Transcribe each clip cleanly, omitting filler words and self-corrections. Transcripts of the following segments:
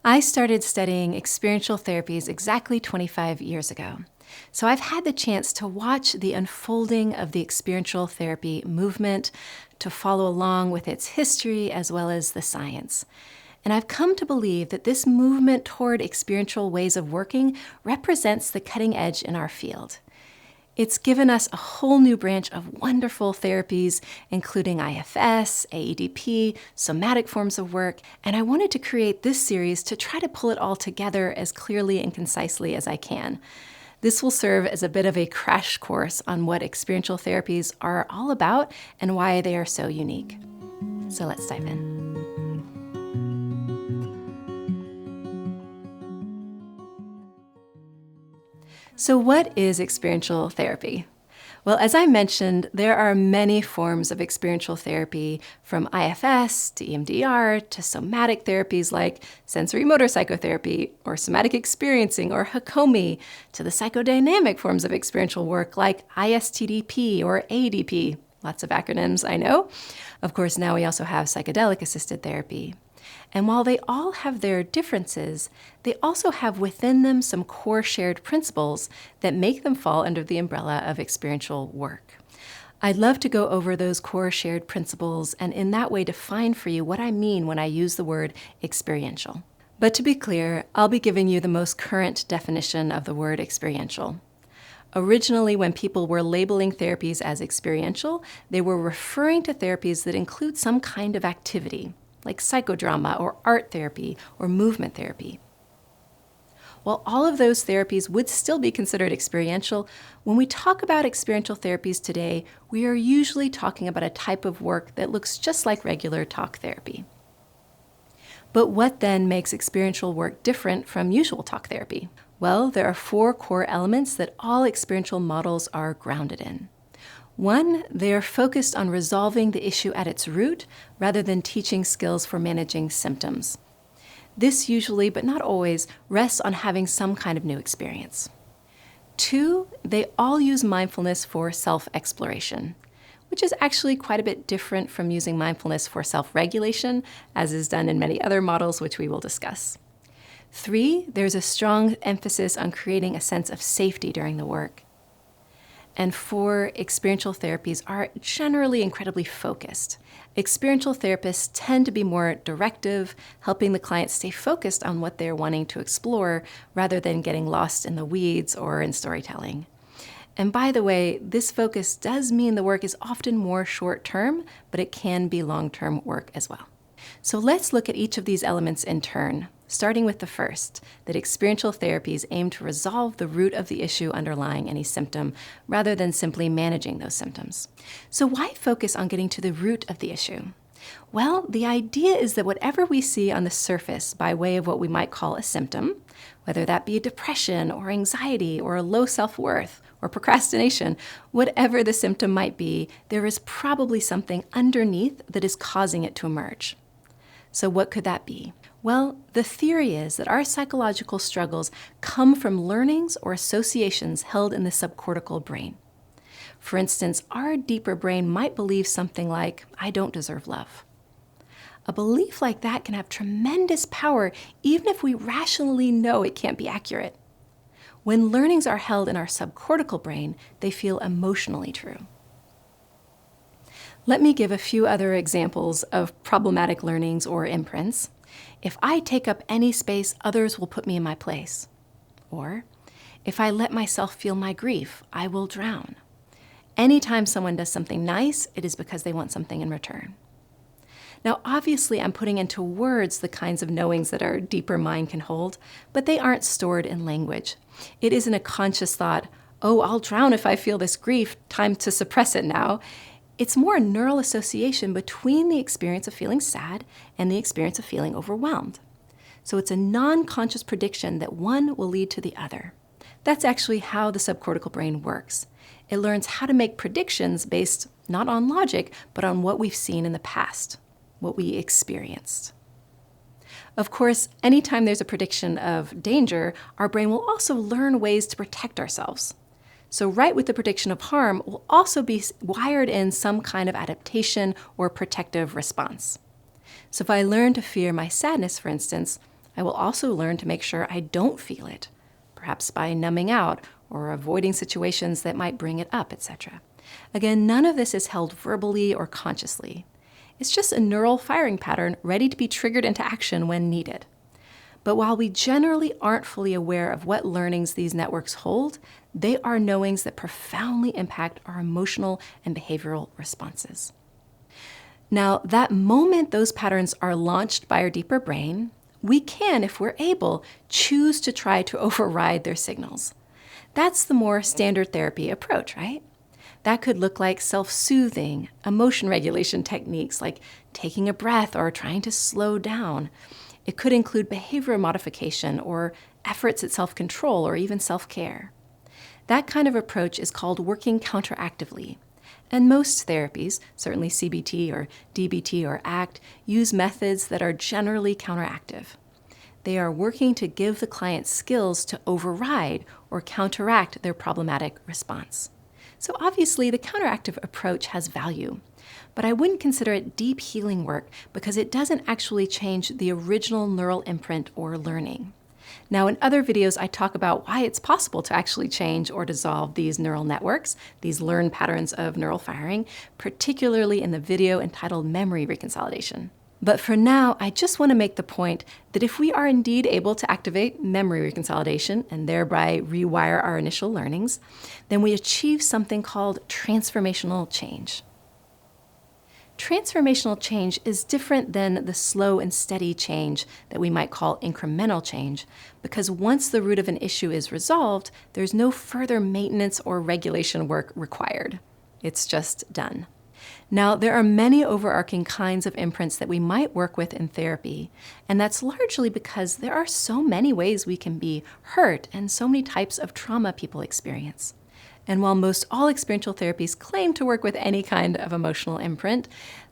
I started studying experiential therapies exactly 25 years ago. So I've had the chance to watch the unfolding of the experiential therapy movement, to follow along with its history as well as the science. And I've come to believe that this movement toward experiential ways of working represents the cutting edge in our field. It's given us a whole new branch of wonderful therapies, including IFS, AEDP, somatic forms of work, and I wanted to create this series to try to pull it all together as clearly and concisely as I can. This will serve as a bit of a crash course on what experiential therapies are all about and why they are so unique. So let's dive in. So what is experiential therapy? Well, as I mentioned, there are many forms of experiential therapy, from IFS to EMDR to somatic therapies like sensory motor psychotherapy or somatic experiencing or Hakomi, to the psychodynamic forms of experiential work like ISTDP or AEDP. Lots of acronyms, I know. Of course, now we also have psychedelic-assisted therapy. And while they all have their differences, they also have within them some core shared principles that make them fall under the umbrella of experiential work. I'd love to go over those core shared principles and in that way define for you what I mean when I use the word experiential. But to be clear, I'll be giving you the most current definition of the word experiential. Originally, when people were labeling therapies as experiential, they were referring to therapies that include some kind of activity, like psychodrama or art therapy or movement therapy. While all of those therapies would still be considered experiential, when we talk about experiential therapies today, we are usually talking about a type of work that looks just like regular talk therapy. But what then makes experiential work different from usual talk therapy? Well, there are 4 core elements that all experiential models are grounded in. 1, they are focused on resolving the issue at its root rather than teaching skills for managing symptoms. This usually, but not always, rests on having some kind of new experience. 2, they all use mindfulness for self-exploration, which is actually quite a bit different from using mindfulness for self-regulation, as is done in many other models, which we will discuss. 3, there's a strong emphasis on creating a sense of safety during the work. And 4, experiential therapies are generally incredibly focused. Experiential therapists tend to be more directive, helping the client stay focused on what they're wanting to explore rather than getting lost in the weeds or in storytelling. And by the way, this focus does mean the work is often more short-term, but it can be long-term work as well. So let's look at each of these elements in turn, starting with the first, that experiential therapies aim to resolve the root of the issue underlying any symptom, rather than simply managing those symptoms. So why focus on getting to the root of the issue? Well, the idea is that whatever we see on the surface by way of what we might call a symptom, whether that be depression or anxiety or a low self-worth or procrastination, whatever the symptom might be, there is probably something underneath that is causing it to emerge. So what could that be? Well, the theory is that our psychological struggles come from learnings or associations held in the subcortical brain. For instance, our deeper brain might believe something like, I don't deserve love. A belief like that can have tremendous power even if we rationally know it can't be accurate. When learnings are held in our subcortical brain, they feel emotionally true. Let me give a few other examples of problematic learnings or imprints. If I take up any space, others will put me in my place. Or, if I let myself feel my grief, I will drown. Anytime someone does something nice, it is because they want something in return. Now, obviously, I'm putting into words the kinds of knowings that our deeper mind can hold, but they aren't stored in language. It isn't a conscious thought, oh, I'll drown if I feel this grief, time to suppress it now. It's more a neural association between the experience of feeling sad and the experience of feeling overwhelmed. So it's a non-conscious prediction that one will lead to the other. That's actually how the subcortical brain works. It learns how to make predictions based not on logic, but on what we've seen in the past, what we experienced. Of course, anytime there's a prediction of danger, our brain will also learn ways to protect ourselves. So right with the prediction of harm will also be wired in some kind of adaptation or protective response. So if I learn to fear my sadness, for instance, I will also learn to make sure I don't feel it, perhaps by numbing out or avoiding situations that might bring it up, etc. Again, none of this is held verbally or consciously. It's just a neural firing pattern ready to be triggered into action when needed. But while we generally aren't fully aware of what learnings these networks hold, they are knowings that profoundly impact our emotional and behavioral responses. Now, that moment those patterns are launched by our deeper brain, we can, if we're able, choose to try to override their signals. That's the more standard therapy approach, right? That could look like self-soothing, emotion regulation techniques like taking a breath or trying to slow down. It could include behavior modification or efforts at self-control or even self-care. That kind of approach is called working counteractively. And most therapies, certainly CBT or DBT or ACT, use methods that are generally counteractive. They are working to give the client skills to override or counteract their problematic response. So obviously, the counteractive approach has value, but I wouldn't consider it deep healing work because it doesn't actually change the original neural imprint or learning. Now, in other videos, I talk about why it's possible to actually change or dissolve these neural networks, these learned patterns of neural firing, particularly in the video entitled Memory Reconsolidation. But for now, I just want to make the point that if we are indeed able to activate memory reconsolidation and thereby rewire our initial learnings, then we achieve something called transformational change. Transformational change is different than the slow and steady change that we might call incremental change, because once the root of an issue is resolved, there's no further maintenance or regulation work required. It's just done. Now, there are many overarching kinds of imprints that we might work with in therapy, and that's largely because there are so many ways we can be hurt and so many types of trauma people experience. And while most all experiential therapies claim to work with any kind of emotional imprint,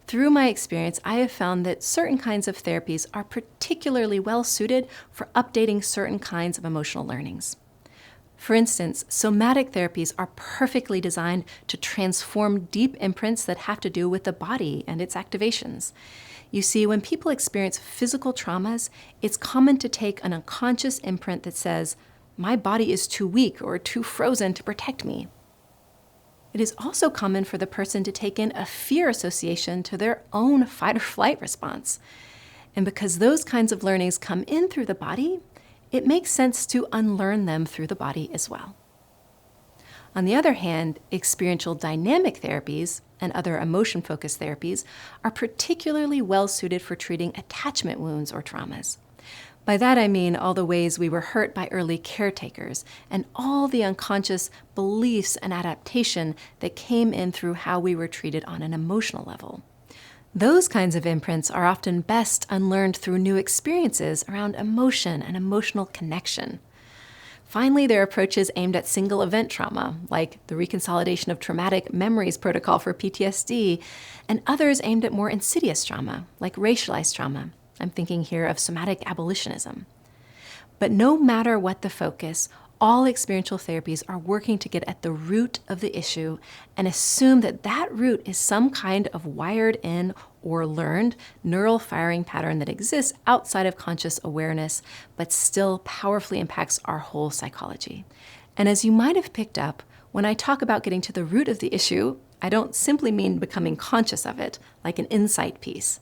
through my experience, I have found that certain kinds of therapies are particularly well suited for updating certain kinds of emotional learnings. For instance, somatic therapies are perfectly designed to transform deep imprints that have to do with the body and its activations. You see, when people experience physical traumas, it's common to take an unconscious imprint that says, "My body is too weak or too frozen to protect me." It is also common for the person to take in a fear association to their own fight or flight response. And because those kinds of learnings come in through the body, it makes sense to unlearn them through the body as well. On the other hand, experiential dynamic therapies and other emotion-focused therapies are particularly well suited for treating attachment wounds or traumas. By that I mean all the ways we were hurt by early caretakers and all the unconscious beliefs and adaptation that came in through how we were treated on an emotional level. Those kinds of imprints are often best unlearned through new experiences around emotion and emotional connection. Finally, there are approaches aimed at single event trauma, like the reconsolidation of traumatic memories protocol for PTSD, and others aimed at more insidious trauma, like racialized trauma. I'm thinking here of somatic abolitionism. But no matter what the focus, all experiential therapies are working to get at the root of the issue and assume that that root is some kind of wired in or learned neural firing pattern that exists outside of conscious awareness, but still powerfully impacts our whole psychology. And as you might have picked up, when I talk about getting to the root of the issue, I don't simply mean becoming conscious of it, like an insight piece.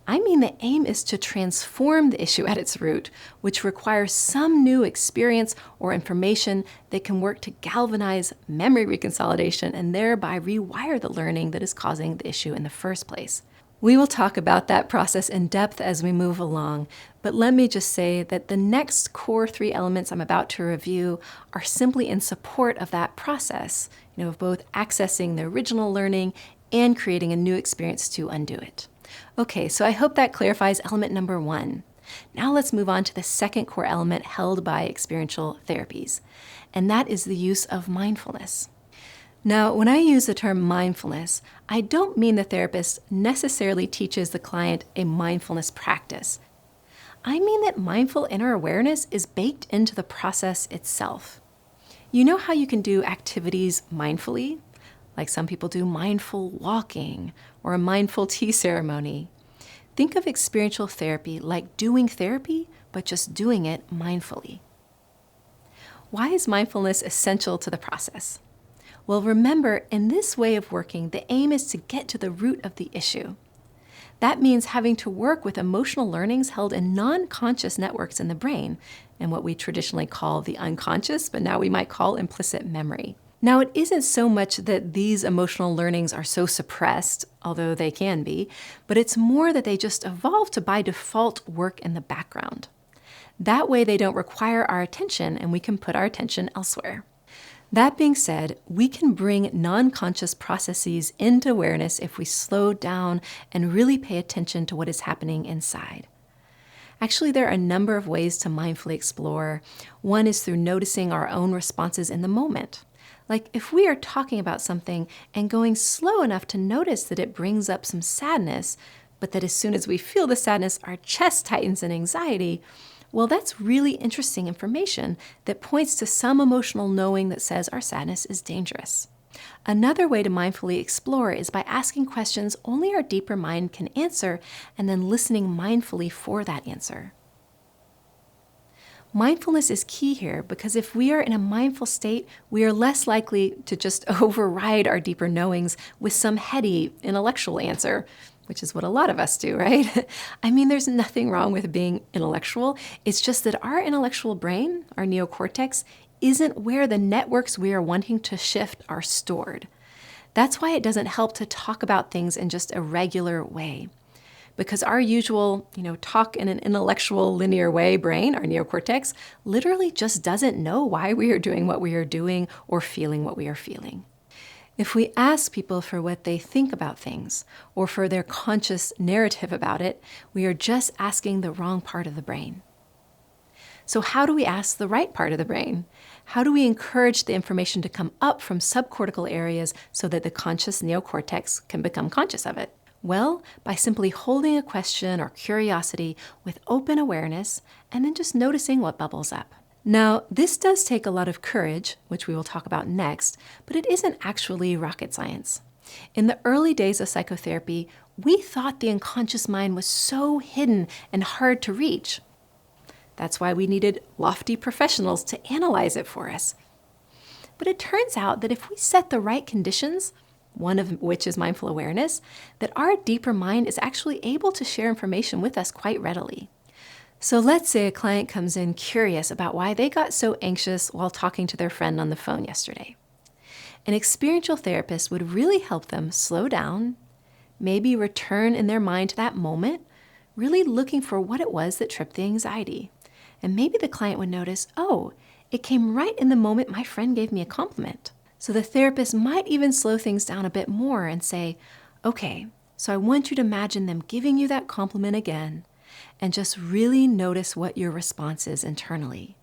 I mean the aim is to transform the issue at its root, which requires some new experience or information that can work to galvanize memory reconsolidation and thereby rewire the learning that is causing the issue in the first place. We will talk about that process in depth as we move along, but let me just say that the next core 3 elements I'm about to review are simply in support of that process, of both accessing the original learning and creating a new experience to undo it. Okay, so I hope that clarifies element number 1. Now let's move on to the second core element held by experiential therapies, and that is the use of mindfulness. Now, when I use the term mindfulness, I don't mean the therapist necessarily teaches the client a mindfulness practice. I mean that mindful inner awareness is baked into the process itself. You know how you can do activities mindfully? Like some people do mindful walking or a mindful tea ceremony. Think of experiential therapy like doing therapy, but just doing it mindfully. Why is mindfulness essential to the process? Well, remember, in this way of working, the aim is to get to the root of the issue. That means having to work with emotional learnings held in non-conscious networks in the brain, and what we traditionally call the unconscious, but now we might call implicit memory. Now, it isn't so much that these emotional learnings are so suppressed, although they can be, but it's more that they just evolve to by default work in the background. That way they don't require our attention and we can put our attention elsewhere. That being said, we can bring non-conscious processes into awareness if we slow down and really pay attention to what is happening inside. Actually, there are a number of ways to mindfully explore. One is through noticing our own responses in the moment. Like if we are talking about something and going slow enough to notice that it brings up some sadness, but that as soon as we feel the sadness, our chest tightens in anxiety, well, that's really interesting information that points to some emotional knowing that says our sadness is dangerous. Another way to mindfully explore is by asking questions only our deeper mind can answer and then listening mindfully for that answer. Mindfulness is key here because if we are in a mindful state, we are less likely to just override our deeper knowings with some heady intellectual answer, which is what a lot of us do, right? I mean, there's nothing wrong with being intellectual. It's just that our intellectual brain, our neocortex, isn't where the networks we are wanting to shift are stored. That's why it doesn't help to talk about things in just a regular way. Because our usual, talk in an intellectual linear way brain, our neocortex, literally just doesn't know why we are doing what we are doing or feeling what we are feeling. If we ask people for what they think about things or for their conscious narrative about it, we are just asking the wrong part of the brain. So how do we ask the right part of the brain? How do we encourage the information to come up from subcortical areas so that the conscious neocortex can become conscious of it? Well, by simply holding a question or curiosity with open awareness and then just noticing what bubbles up. Now, this does take a lot of courage, which we will talk about next, but it isn't actually rocket science. In the early days of psychotherapy, we thought the unconscious mind was so hidden and hard to reach. That's why we needed lofty professionals to analyze it for us. But it turns out that if we set the right conditions, one of which is mindful awareness, that our deeper mind is actually able to share information with us quite readily. So let's say a client comes in curious about why they got so anxious while talking to their friend on the phone yesterday. An experiential therapist would really help them slow down, maybe return in their mind to that moment, really looking for what it was that tripped the anxiety. And maybe the client would notice, oh, it came right in the moment my friend gave me a compliment. So the therapist might even slow things down a bit more and say, okay, so I want you to imagine them giving you that compliment again and just really notice what your response is internally.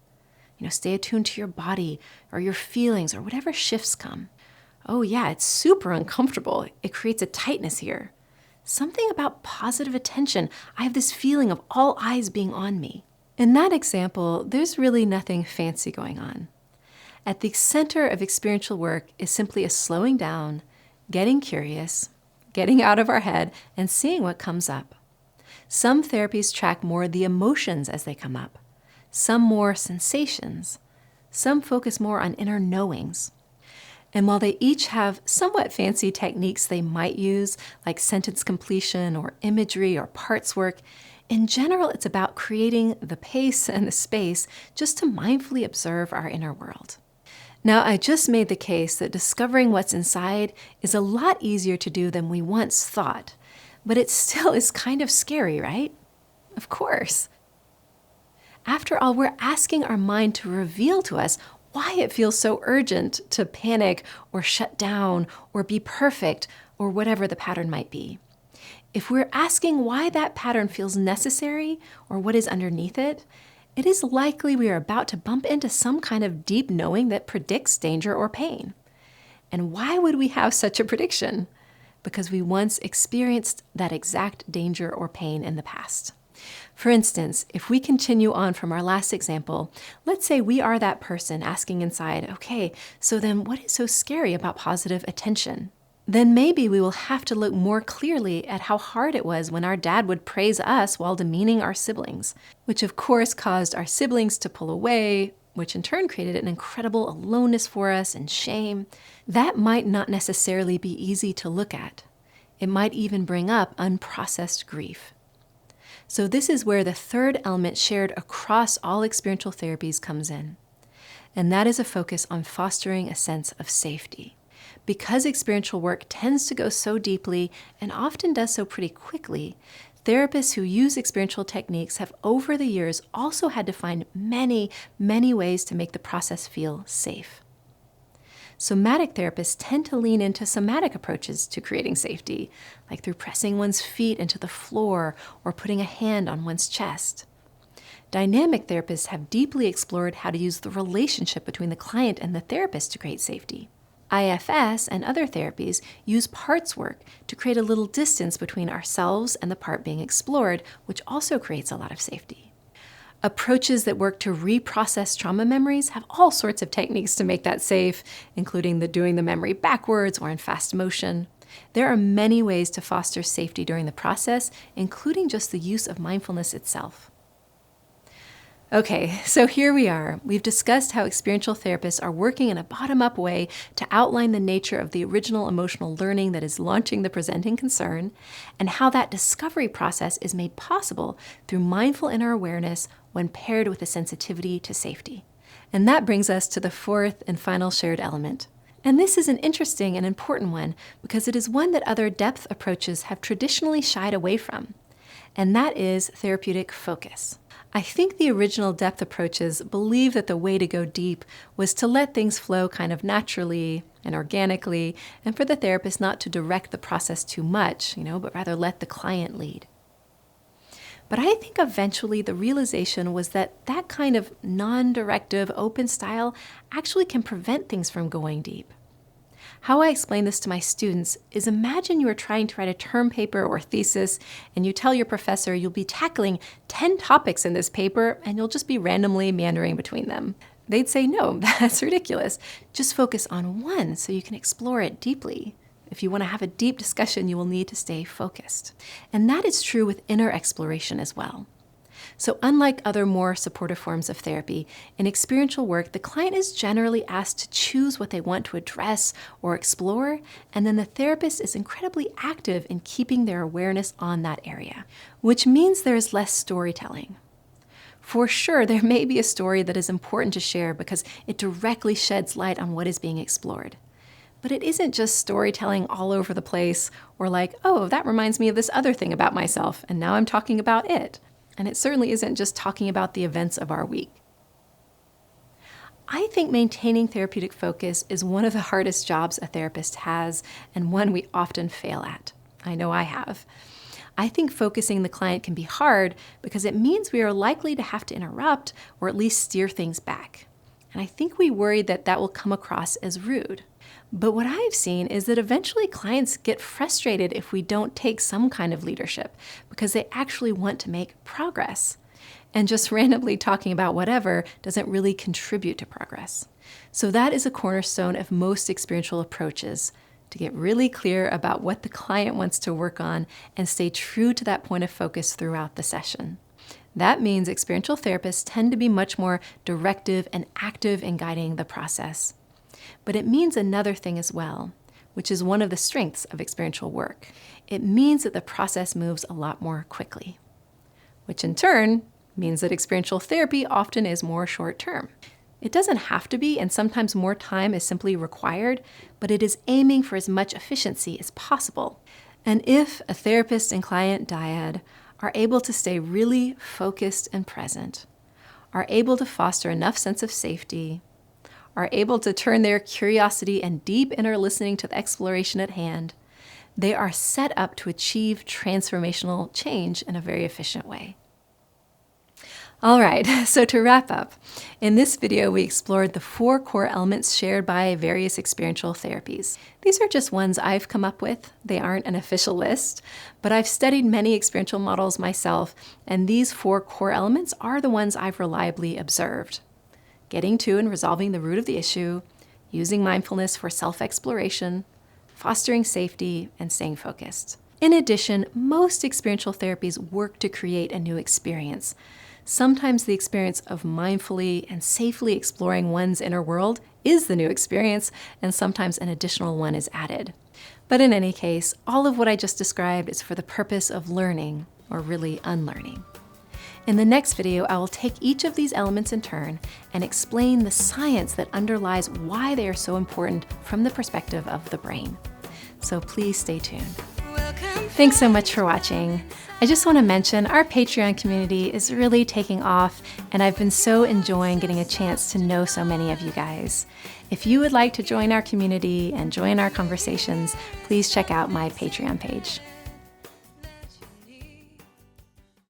Stay attuned to your body or your feelings or whatever shifts come. Oh yeah, it's super uncomfortable. It creates a tightness here. Something about positive attention. I have this feeling of all eyes being on me. In that example, there's really nothing fancy going on. At the center of experiential work is simply a slowing down, getting curious, getting out of our head, and seeing what comes up. Some therapies track more the emotions as they come up, some more sensations, some focus more on inner knowings. And while they each have somewhat fancy techniques they might use, like sentence completion or imagery or parts work, in general, it's about creating the pace and the space just to mindfully observe our inner world. Now, I just made the case that discovering what's inside is a lot easier to do than we once thought, but it still is kind of scary, right? Of course. After all, we're asking our mind to reveal to us why it feels so urgent to panic or shut down or be perfect or whatever the pattern might be. If we're asking why that pattern feels necessary or what is underneath it, it is likely we are about to bump into some kind of deep knowing that predicts danger or pain. And why would we have such a prediction? Because we once experienced that exact danger or pain in the past. For instance, if we continue on from our last example, let's say we are that person asking inside, okay, so then what is so scary about positive attention? then maybe we will have to look more clearly at how hard it was when our dad would praise us while demeaning our siblings, which of course caused our siblings to pull away, which in turn created an incredible aloneness for us and shame. That might not necessarily be easy to look at. It might even bring up unprocessed grief. So this is where the third element shared across all experiential therapies comes in. And that is a focus on fostering a sense of safety. Because experiential work tends to go so deeply and often does so pretty quickly, therapists who use experiential techniques have over the years also had to find many, many ways to make the process feel safe. Somatic therapists tend to lean into somatic approaches to creating safety, like through pressing one's feet into the floor or putting a hand on one's chest. Dynamic therapists have deeply explored how to use the relationship between the client and the therapist to create safety. IFS and other therapies use parts work to create a little distance between ourselves and the part being explored, which also creates a lot of safety. Approaches that work to reprocess trauma memories have all sorts of techniques to make that safe, including doing the memory backwards or in fast motion. There are many ways to foster safety during the process, including just the use of mindfulness itself. Okay, so here we are. We've discussed how experiential therapists are working in a bottom-up way to outline the nature of the original emotional learning that is launching the presenting concern, and how that discovery process is made possible through mindful inner awareness when paired with a sensitivity to safety. And that brings us to the fourth and final shared element. And this is an interesting and important one because it is one that other depth approaches have traditionally shied away from, and that is therapeutic focus. I think the original depth approaches believed that the way to go deep was to let things flow kind of naturally and organically, and for the therapist not to direct the process too much, but rather let the client lead. But I think eventually the realization was that that kind of non-directive, open style actually can prevent things from going deep. How I explain this to my students is, imagine you are trying to write a term paper or thesis and you tell your professor you'll be tackling 10 topics in this paper and you'll just be randomly meandering between them. They'd say, no, that's ridiculous. Just focus on one so you can explore it deeply. If you want to have a deep discussion, you will need to stay focused. And that is true with inner exploration as well. So unlike other more supportive forms of therapy, in experiential work, the client is generally asked to choose what they want to address or explore, and then the therapist is incredibly active in keeping their awareness on that area, which means there is less storytelling. For sure, there may be a story that is important to share because it directly sheds light on what is being explored. But it isn't just storytelling all over the place, or like, oh, that reminds me of this other thing about myself, and now I'm talking about it. And it certainly isn't just talking about the events of our week. I think maintaining therapeutic focus is one of the hardest jobs a therapist has, and one we often fail at. I know I have. I think focusing the client can be hard because it means we are likely to have to interrupt or at least steer things back. And I think we worry that that will come across as rude. But what I've seen is that eventually clients get frustrated if we don't take some kind of leadership because they actually want to make progress. And just randomly talking about whatever doesn't really contribute to progress. So that is a cornerstone of most experiential approaches, to get really clear about what the client wants to work on and stay true to that point of focus throughout the session. That means experiential therapists tend to be much more directive and active in guiding the process. But it means another thing as well, which is one of the strengths of experiential work. It means that the process moves a lot more quickly, which in turn means that experiential therapy often is more short-term. It doesn't have to be, and sometimes more time is simply required, but it is aiming for as much efficiency as possible. And if a therapist and client dyad are able to stay really focused and present, are able to foster enough sense of safety, are able to turn their curiosity and deep inner listening to the exploration at hand, they are set up to achieve transformational change in a very efficient way. All right, so to wrap up, in this video we explored the 4 core elements shared by various experiential therapies. These are just ones I've come up with. They aren't an official list, but I've studied many experiential models myself, and these 4 core elements are the ones I've reliably observed. Getting to and resolving the root of the issue, using mindfulness for self-exploration, fostering safety, and staying focused. In addition, most experiential therapies work to create a new experience. Sometimes the experience of mindfully and safely exploring one's inner world is the new experience, and sometimes an additional one is added. But in any case, all of what I just described is for the purpose of learning, or really unlearning. In the next video, I will take each of these elements in turn and explain the science that underlies why they are so important from the perspective of the brain. So please stay tuned. Thanks so much for watching. I just want to mention our Patreon community is really taking off, and I've been so enjoying getting a chance to know so many of you guys. If you would like to join our community and join our conversations, please check out my Patreon page.